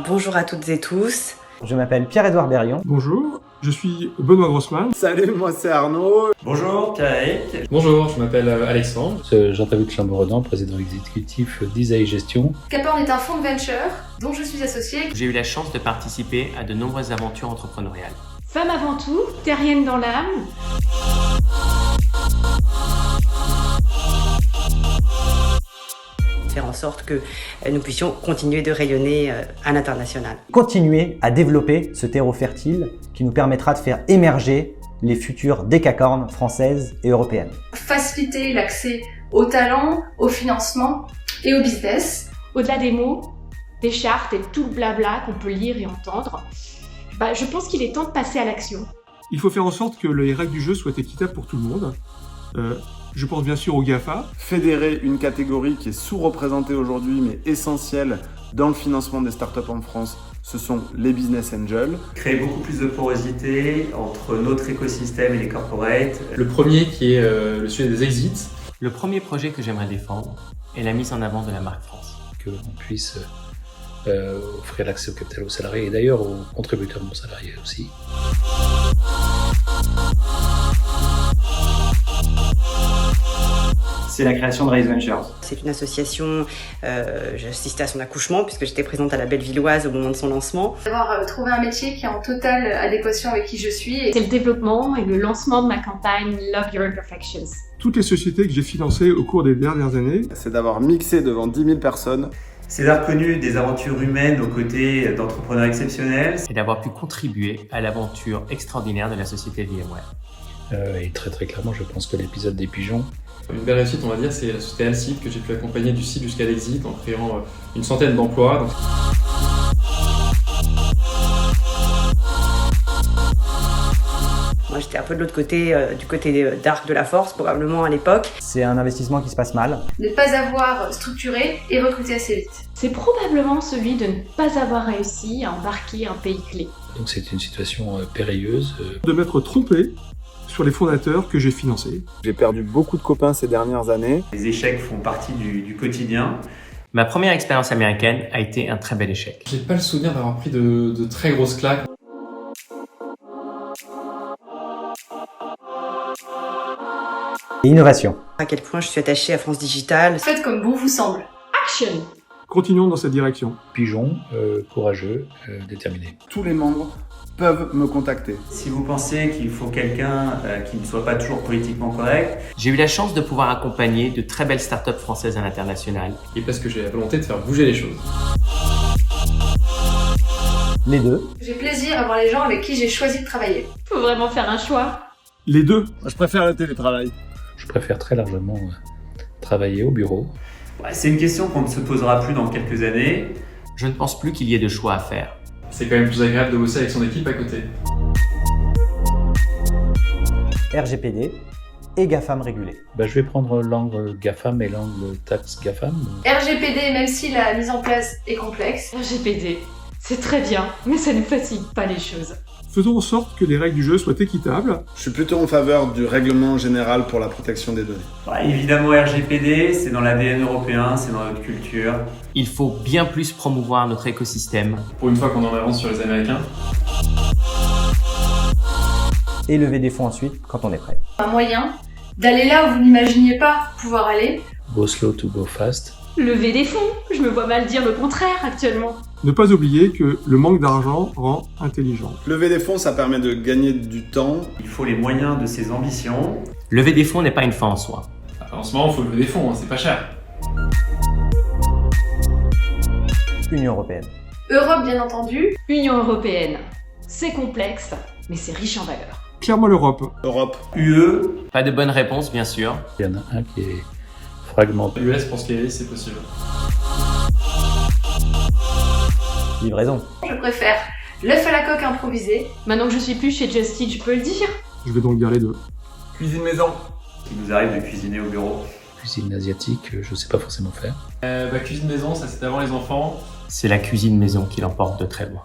Bonjour à toutes et tous. Je m'appelle Pierre-Edouard Berrion. Bonjour, je suis Benoît Grossman. Salut, moi c'est Arnaud. Bonjour, Pierre-Eric. Bonjour, je m'appelle Alexandre. Jean-David Chamboredon, président exécutif d'Isaïe Gestion. Caporn est un fonds de venture dont je suis associée. J'ai eu la chance de participer à de nombreuses aventures entrepreneuriales. Femme avant tout, terrienne dans l'âme. Faire en sorte que nous puissions continuer de rayonner à l'international. Continuer à développer ce terreau fertile qui nous permettra de faire émerger les futures décacornes françaises et européennes. Faciliter l'accès aux talents, au financement et au business. Au-delà des mots, des chartes et tout le blabla qu'on peut lire et entendre, je pense qu'il est temps de passer à l'action. Il faut faire en sorte que les règles du jeu soient équitables pour tout le monde. Je pense bien sûr aux GAFA. Fédérer une catégorie qui est sous-représentée aujourd'hui mais essentielle dans le financement des startups en France, ce sont les business angels. Créer beaucoup plus de porosité entre notre écosystème et les corporates. Le premier qui est le sujet des exits. Le premier projet que j'aimerais défendre est la mise en avant de la marque France. Que l'on puisse offrir l'accès au capital aux salariés et d'ailleurs aux contributeurs non salariés aussi. C'est la création de Raise Ventures. C'est une association, j'ai assisté à son accouchement puisque j'étais présente à la Bellevilloise au moment de son lancement. D'avoir trouvé un métier qui est en totale adéquation avec qui je suis. C'est le développement et le lancement de ma campagne Love Your Imperfections. Toutes les sociétés que j'ai financées au cours des dernières années, C'est d'avoir mixé devant 10 000 personnes. C'est d'avoir connu des aventures humaines aux côtés d'entrepreneurs exceptionnels et d'avoir pu contribuer à l'aventure extraordinaire de la société VMware. Et très très clairement, je pense que l'épisode des pigeons. Une belle réussite, on va dire, c'est la société Alcide que j'ai pu accompagner du site jusqu'à l'exit en créant une centaine d'emplois. Moi j'étais un peu de l'autre côté, du côté d'Arc de la Force probablement à l'époque. C'est un investissement qui se passe mal. Ne pas avoir structuré et recruté assez vite. C'est probablement celui de ne pas avoir réussi à embarquer un pays clé. Donc c'est une situation périlleuse. de m'être trompé sur les fondateurs que j'ai financés. J'ai perdu beaucoup de copains ces dernières années. Les échecs font partie du quotidien. Ma première expérience américaine a été un très bel échec. J'ai pas le souvenir d'avoir pris de très grosses claques. Et innovation. À quel point je suis attachée à France Digital. Faites comme bon vous semble. Action! Continuons dans cette direction. Pigeons, courageux, déterminés. Tous les membres peuvent me contacter. Si vous pensez qu'il faut quelqu'un qui ne soit pas toujours politiquement correct, j'ai eu la chance de pouvoir accompagner de très belles startups françaises à l'international. Et parce que j'ai la volonté de faire bouger les choses. Les deux. J'ai plaisir à voir les gens avec qui j'ai choisi de travailler. Faut vraiment faire un choix. Les deux. Je préfère le télétravail. Je préfère très largement travailler au bureau. C'est une question qu'on ne se posera plus dans quelques années. Je ne pense plus qu'il y ait de choix à faire. C'est quand même plus agréable de bosser avec son équipe à côté. RGPD et GAFAM régulé. Je vais prendre l'angle GAFAM et l'angle taxe GAFAM. RGPD, même si la mise en place est complexe. RGPD, c'est très bien, mais ça ne facilite pas les choses. Faisons en sorte que les règles du jeu soient équitables. Je suis plutôt en faveur du règlement général pour la protection des données. Évidemment, RGPD, c'est dans l'ADN européen, c'est dans notre culture. Il faut bien plus promouvoir notre écosystème. Pour une fois qu'on en avance sur les Américains. Et lever des fonds ensuite quand on est prêt. Un moyen d'aller là où vous n'imaginiez pas pouvoir aller. Go slow to go fast. Lever des fonds, je me vois mal dire le contraire actuellement. Ne pas oublier que le manque d'argent rend intelligent. Lever des fonds, ça permet de gagner du temps. Il faut les moyens de ses ambitions. Lever des fonds n'est pas une fin en soi. En ce moment, il faut lever des fonds, c'est pas cher. Union européenne. Europe, bien entendu. Union européenne, c'est complexe, mais c'est riche en valeurs. Clairement l'Europe. Europe. UE, pas de bonne réponse bien sûr. Il y en a un qui est fragmenté. L'US, pour ce qui est, c'est possible. Livraison. Je préfère l'œuf à la coque improvisé. Maintenant que je suis plus chez Just Eat, je peux le dire. Je vais donc dire les deux. Cuisine maison. Il nous arrive de cuisiner au bureau. Cuisine asiatique, je sais pas forcément faire. Cuisine maison, ça c'était avant les enfants. C'est la cuisine maison qui l'emporte de très loin.